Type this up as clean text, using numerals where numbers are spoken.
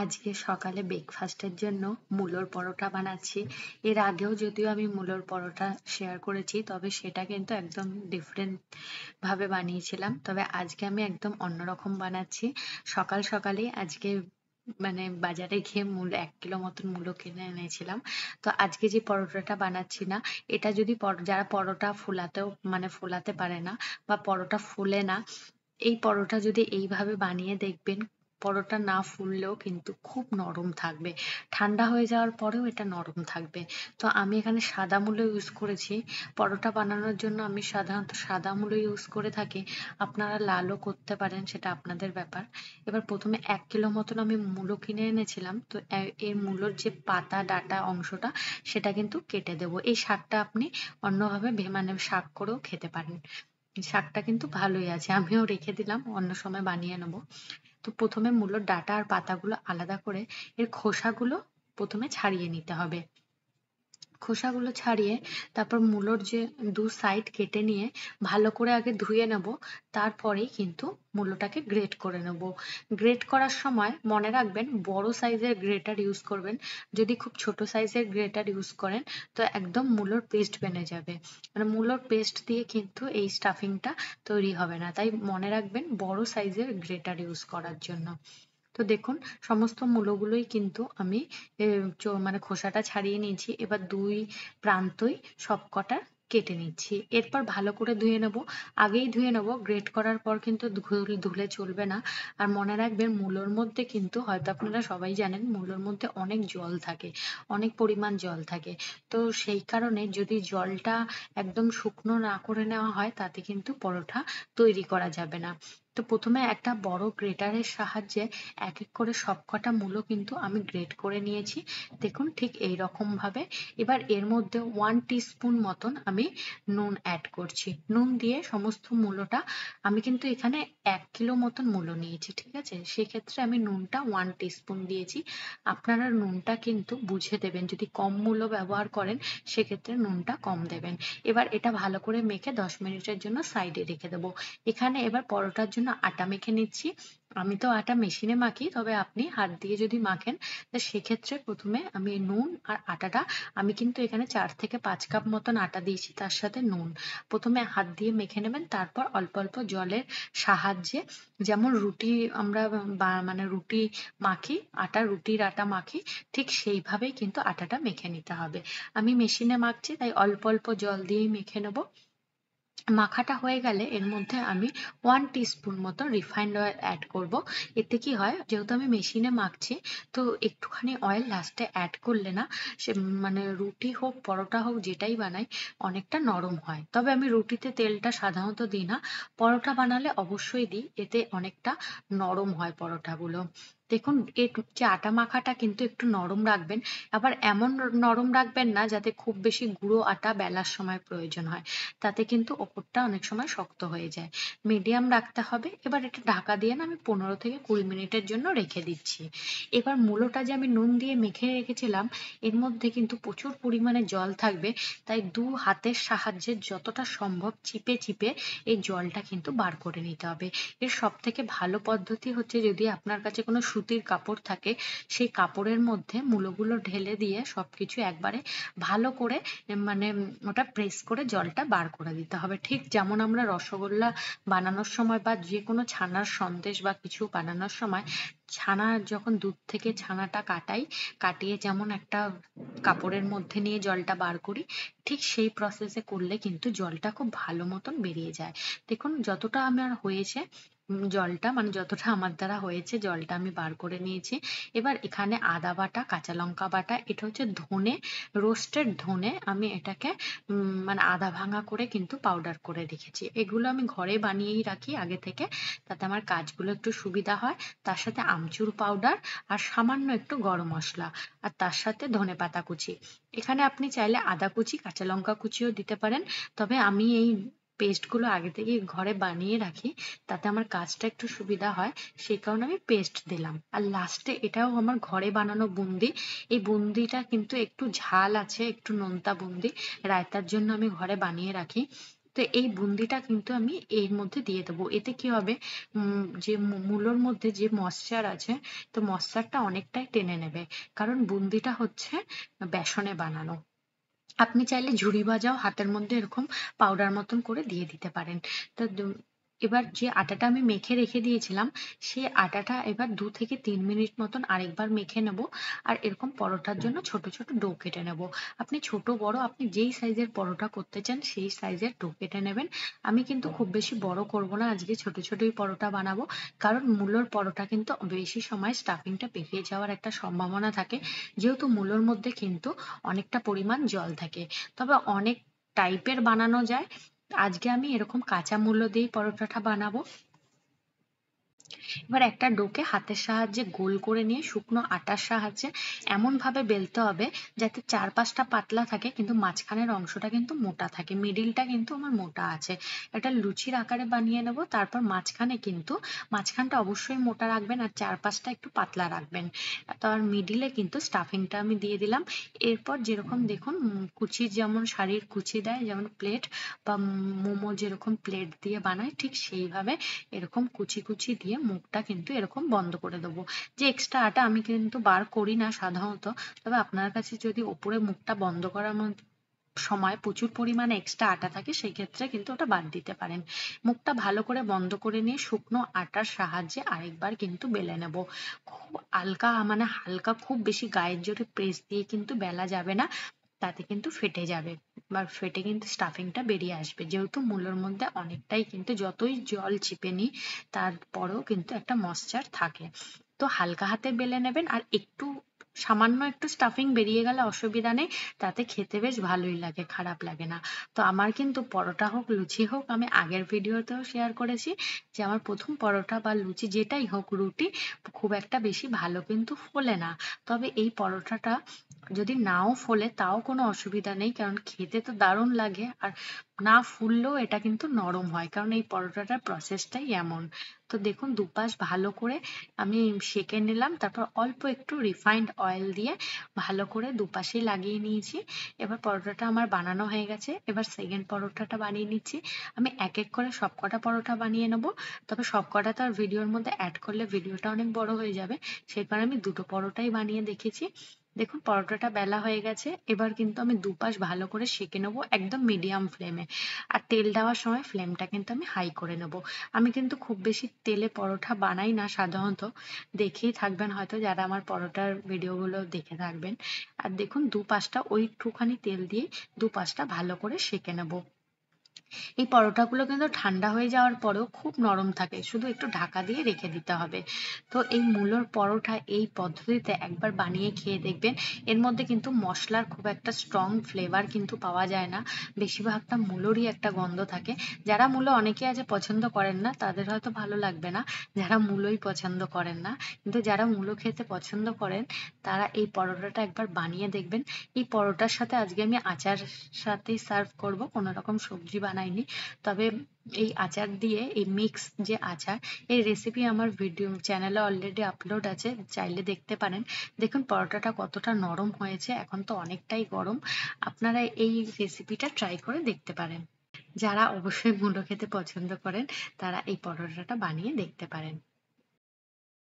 আজকে সকালে ব্রেকফাস্টের জন্য মূলোর পরোটা বানাচ্ছি। এর আগেও যদিও আমি মূলোর পরোটা শেয়ার করেছি, তবে সেটা কিন্তু একদম ডিফারেন্ট ভাবে বানিয়েছিলাম। তবে আজকে আমি একদম অন্যরকম বানাচ্ছি। সকাল সকালেই আজকে বাজারে গিয়ে 1 কিলো মতন মূলো কিনে এনেছিলাম। তো আজকে যে পরোটাটা বানাচ্ছি না, এটা যদি যারা পরোটা ফোলাতে পারে না বা পরোটা ফোলে না, এই পরোটা যদি এইভাবে বানিয়ে দেখবেন, পরোটা না ফুললেও কিন্তু খুব নরম থাকবে। ঠান্ডা হয়ে যাওয়ার পরেও এটা নরম থাকবে। তো আমি এখানে সাদা মূলো ইউজ করেছি। পরোটা বানানোর জন্য আমি সাধারণত সাদা মূলো ইউজ করে থাকি। আপনারা লালও করতে পারেন, সেটা আপনাদের ব্যাপার। এবার প্রথমে 1 কিলো মতন আমি মূলো কিনে এনেছিলাম। তো এই মূলোর যে পাতা ডাঁটা অংশটা, সেটা কিন্তু কেটে দেবো। এই শাকটা আপনি অন্যভাবে শাক করেও খেতে পারেন। শাকটা কিন্তু ভালোই আছে, আমিও রেখে দিলাম, অন্য সময় বানিয়ে নেবো। তো প্রথমে মূলোর ডাঁটা আর পাতাগুলো আলাদা করে এর খোসাগুলো প্রথমে ছাড়িয়ে নিতে হবে। খোসাগুলো ছাড়িয়ে তারপর মূলোর যে দু সাইড কেটে নিয়ে ভালো করে আগে ধুয়ে নেব। তারপরেই কিন্তু মূলোটাকে গ্রেট করে নেব। গ্রেট করার সময় মনে রাখবেন বড় সাইজের গ্রেটার ইউজ করবেন। যদি খুব ছোট সাইজের গ্রেটার ইউজ করেন তো একদম মূলোর পেস্ট বেনে যাবে। মূলোর পেস্ট দিয়ে কিন্তু এই স্টাফিংটা তৈরি হবে না, তাই মনে রাখবেন বড় সাইজের গ্রেটার ইউজ করার জন্য। তো দেখুন, সমস্ত মূলোগুলোই কিন্তু আমি খোসাটা ছাড়িয়ে নিয়েছি। এবার দুই প্রান্তই সবকটা কেটে নিচ্ছি। এরপর ভালো করে ধুয়ে নেব। আগেই ধুয়ে নেব, গ্রেট করার পর কিন্তু ধুলে চলবে না। আর মনে রাখবেন মূলোর মধ্যে কিন্তু, হয়তো আপনারা সবাই জানেন, মূলোর মধ্যে অনেক জল থাকে, অনেক পরিমাণ জল থাকে। তো সেই কারণে যদি জলটা একদম শুকনো না করে নেওয়া হয়, তাতে কিন্তু পরোটা তৈরি করা যাবে না। তো প্রথমে একটা বড় গ্রেটারের সাহায্যে এক এক করে সবকটা মূলো কিন্তু আমি গ্রেট করে নিয়েছি। দেখুন ঠিক এইরকম ভাবে। এবার এর মধ্যে 1 টিস্পুন মতন আমি নুন অ্যাড করছি। নুন দিয়ে সমস্ত মূলোটা, আমি কিন্তু এখানে 1 কিলো মতন মূলো নিয়েছি, ঠিক আছে? সেক্ষেত্রে আমি নুনটা 1 টিস্পুন দিয়েছি। আপনারা নুনটা কিন্তু বুঝে দেবেন, যদি কম মূলো ব্যবহার করেন সেক্ষেত্রে নুনটা কম দেবেন। এবার এটা ভালো করে মেখে 10 মিনিটের জন্য সাইডে রেখে দেবো। এখানে এবার পরোটার জন্য আটা মেখে নিচ্ছি। আমি তো আটা মেশিনে মাখি, তবে আপনি হাত দিয়ে যদি মাখেন, তো সেক্ষেত্রে প্রথমে আমি নুন আর আটাটা, আমি কিন্তু এখানে 4 থেকে 5 কাপ মতন আটা দিয়েছি, তার সাথে নুন প্রথমে হাত দিয়ে মেখে নেবেন। তারপর অল্প অল্প জলের সাহায্যে, যেমন রুটি আমরা রুটি মাখি, রুটির আটা মাখি, ঠিক সেইভাবেই কিন্তু আটাটা মেখে নিতে হবে। আমি মেশিনে মাখছি, তাই অল্প অল্প জল দিয়েই মেখে নেবো। মাখাটা হয়ে গেলে এর মধ্যে আমি 1 টিস্পুন মতো রিফাইন্ড অয়েল অ্যাড করব। এতে কি হয়, যেহেতু আমি মেশিনে মাখছি, তো একটুখানি অয়েল লাস্টে অ্যাড করলে না, সে রুটি হোক পরোটা হোক যেটাই বানাই, অনেকটা নরম হয়। তবে আমি রুটিতে তেলটা সাধারণত দিই না, পরোটা বানালে অবশ্যই দিই, এতে অনেকটা নরম হয় পরোটাগুলো। দেখুন, এর যে আটা মাখাটা কিন্তু একটু নরম রাখবেন। আবার এমন নরম রাখবেন না যাতে খুব বেশি গুঁড়ো আটা বেলার সময় প্রয়োজন হয়, তাতে কিন্তু ওপরটা অনেক সময় শক্ত হয়ে যায়। মিডিয়াম রাখতে হবে। এবার এটা ঢাকা দিয়ে না আমি 15 থেকে 20 মিনিটের জন্য রেখে দিচ্ছি। এবার মূলোটা যে আমি নুন দিয়ে মেখে রেখেছিলাম, এর মধ্যে কিন্তু প্রচুর পরিমাণে জল থাকবে, তাই দু হাতের সাহায্যে যতটা সম্ভব চিপে চিপে এই জলটা কিন্তু বার করে নিতে হবে। এর সব থেকে ভালো পদ্ধতি হচ্ছে, যদি আপনার কাছে কোনো সুতির কাপড় থাকে, সেই কাপড়ের মধ্যে মূলোগুলো ঢেলে দিয়ে সবকিছু একবারে ভালো করে ওটা প্রেস করে জলটা বার করে দিতে হবে। ঠিক যেমন আমরা রসগোল্লা বানানোর সময় বা যে কোনো ছানার সন্দেশ বা কিছু বানানোর সময় ছানা যখন দুধ থেকে ছানাটা কাটিয়ে যেমন একটা কাপড়ের মধ্যে নিয়ে জলটা বার করি, ঠিক সেই প্রসেসে করলে কিন্তু জলটা খুব ভালো মতন বেরিয়ে যায়। দেখুন যতটা আমার হয়েছে, জলটা যতটা আমার দ্বারা হয়েছে জলটা আমি বার করে নিয়েছি। এবার এখানে আদা বাটা, কাঁচা লঙ্কা বাটা, এটা হচ্ছে ধনে, রোস্টেড ধনে, আমি এটাকে আধা ভাঙা করে কিন্তু পাউডার করে রেখেছি। এগুলো আমি ঘরে বানিয়েই রাখি আগে থেকে, তাতে আমার কাজগুলো একটু সুবিধা হয়। তার সাথে আমচুর পাউডার আর সামান্য একটু গরম মশলা, আর তার সাথে ধনেপাতা কুচি। এখানে আপনি চাইলে আদা কুচি, কাঁচা লঙ্কা কুচিও দিতে পারেন, তবে আমি এই পেস্টগুলো আগে থেকেই ঘরে বানিয়ে রাখি, তাতে আমার কাজটা একটু সুবিধা হয়, সেই কারণে আমি পেস্ট দিলাম। আর লাস্টে এটাও আমার ঘরে বানানো বুন্দি। এই বুন্দিটা কিন্তু একটু ঝাল আছে, একটু নোনতা বুন্দি, রায়তার জন্য আমি ঘরে বানিয়ে রাখি। তো এই বুন্দিটা কিন্তু আমি এর মধ্যে দিয়ে দেবো। এতে কি হবে, যে মূলোর মধ্যে যে ময়েশ্চার আছে, তো ময়েশ্চারটা অনেকটাই টেনে নেবে, কারণ বুন্দিটা হচ্ছে বেসনে বানানো। আপনি চাইলে ঝুরি ভাজাও হাতের মধ্যে এরকম পাউডার মতন করে দিয়ে দিতে পারেন। তো এবার যে আটাটা আমি মেখে রেখে দিয়েছিলাম, সেই আটাটা এবার 2 থেকে 3 মিনিট মতন আরেকবার মেখে নেব। আর এরকম পরোটার জন্য ছোট ছোট ডো কেটে নেব। আপনি ছোট বড় আপনি যেই সাইজের পরোটা করতে চান সেই সাইজের ডো কেটে নেবেন। আমি কিন্তু খুব বেশি বড় করব না, আজকে ছোট ছোটই পরোটা বানাবো, কারণ মূলোর পরোটা কিন্তু বেশি সময় স্টাফিংটা পেকে যাওয়ার একটা সম্ভাবনা থাকে, যেহেতু মূলোর মধ্যে কিন্তু অনেকটা পরিমাণ জল থাকে। তবে অনেক টাইপের বানানো যায়। আজকে আমি এরকম কাঁচা মূলো দিয়েই পরোটাটা বানাবো। এবার একটা ডোকে হাতের সাহায্যে গোল করে নিয়ে শুকনো আটার সাহায্যে এমন ভাবে বেলতে হবে যাতে চারপাশটা পাতলা থাকে কিন্তু মাঝখানের অংশটা কিন্তু মোটা থাকে। মিডিলটা কিন্তু আমার মোটা আছে। এটা লুচির আকারে বানিয়ে নেব। তারপর মাঝখানটা অবশ্যই মোটা রাখবেন আর চারপাশটা একটু পাতলা রাখবেন। তার মিডিলে কিন্তু স্টাফিংটা আমি দিয়ে দিলাম। এরপর যেরকম দেখুন কুচি, যেমন শাড়ির কুচি দেয় যেমন প্লেট, বা মোমো যেরকম প্লেট দিয়ে বানায়, ঠিক সেইভাবে এরকম কুচি কুচি দিয়ে মুখটা কিন্তু এরকম বন্ধ করে দেবো। যে এক্সট্রা আটা আমি কিন্তু বার করি না সাধারণত, তবে আপনার কাছে যদি ওপরে মুখটা বন্ধ করার সময় প্রচুর পরিমাণে এক্সট্রা আটা থাকে, সেই ক্ষেত্রে কিন্তু ওটা বাদ দিতে পারেন। মুখটা ভালো করে বন্ধ করে নিয়ে শুকনো আটার সাহায্যে আরেকবার কিন্তু বেলে নেব। খুব হালকা, খুব বেশি গায়ের জোরে প্রেস দিয়ে কিন্তু বেলা যাবে না, তাতে কিন্তু ফেটে যাবে বা ফেটে কিন্তু স্টাফিংটা বেরিয়ে আসবে। যেহেতু মূলোর মধ্যে অনেকটাই কিন্তু যতই জল চিপে নিই তারপরেও কিন্তু একটা ময়েশ্চার থাকে। তো হালকা হাতে বেলে নেবেন, আর সামান্য একটু স্টাফিং বেরিয়ে গেলে অসুবিধা নেই, তাতে খেতে বেশ ভালোই লাগে, খারাপ লাগে না। তো আমার কিন্তু পরোটা হোক লুচি হোক, আমি আগের ভিডিওতেও শেয়ার করেছি যে আমার প্রথম পরোটা বা লুচি যেটাই হোক, রুটি খুব একটা বেশি ভালো কিন্তু ফোলে না। তবে এই পরোটাটা যদি নাও ফোলে তাও কোনো অসুবিধা নেই, কারণ খেতে তো দারুণ লাগে। আর না ফুললেও এটা কিন্তু নরম হয়, কারণ এই পরোটাটার প্রসেসটাই এমন। তো দেখুন দুপাশ ভালো করে আমি সেঁকে নিলাম, তারপর অল্প একটু রিফাইন্ড অয়েল দিয়ে ভালো করে দুপাশেই লাগিয়ে নিয়েছি। এবার পরোটাটা আমার বানানো হয়ে গেছে। এবার সেকেন্ড পরোটাটা বানিয়ে নিচ্ছি। আমি এক এক করে সবকটা পরোটা বানিয়ে নেব, তবে সবকটা তো আর ভিডিওর মধ্যে অ্যাড করলে ভিডিওটা অনেক বড় হয়ে যাবে, সেই কারণে আমি দুটো পরোটাই বানিয়ে দেখেছি। দেখুন পরোটাটা বেলা হয়ে গেছে। এবার কিন্তু আমি দুপাশ ভালো করে সেঁকে নেবো একদম মিডিয়াম ফ্লেমে। আর তেল দেওয়ার সময় ফ্লেমটা কিন্তু আমি হাই করে নেব। আমি কিন্তু খুব বেশি তেলে পরোটা বানাই না সাধারণত, দেখেই থাকবেন হয়তো যারা আমার পরোটার ভিডিওগুলো দেখে থাকবেন। আর দেখুন দুপাশটা ওই একটুখানি তেল দিয়ে দুপাশটা ভালো করে সেঁকে নেব। এই পরোটাগুলো কিন্তু ঠান্ডা হয়ে যাওয়ার পরেও খুব নরম থাকে, শুধু একটু ঢাকা দিয়ে রেখে দিতে হবে। তো এই মূলোর পরোটা এই পদ্ধতিতে একবার বানিয়ে খেয়ে দেখবেন। এর মধ্যে কিন্তু মশলার খুব একটা স্ট্রং ফ্লেভার কিন্তু পাওয়া যায় না, বেশিরভাগটা মূলোরই একটা গন্ধ থাকে। যারা মূলো অনেকে আছে পছন্দ করেন না, তাদের হয়তো ভালো লাগবে না, যারা মূলোই পছন্দ করেন না। কিন্তু যারা মূলো খেতে পছন্দ করেন তারা এই পরোটাটা একবার বানিয়ে দেখবেন। এই পরোটার সাথে আজকে আমি আচার সাথেই সার্ভ করব, কোনো রকম সবজি বানাইনি। তবে এই আচার দিয়ে, এই মিক্স যে আচার, এই রেসিপি আমার ভিডিও চ্যানেলে অলরেডি আপলোড আছে, চাইলে দেখতে পারেন। দেখুন পরোটাটা কতটা নরম হয়েছে, এখন তো অনেকটাই গরম। আপনারা এই রেসিপিটা ট্রাই করে দেখতে পারেন। যারা অবশ্যই মূলো খেতে পছন্দ করেন তারা এই পরোটাটা বানিয়ে দেখতে পারেন।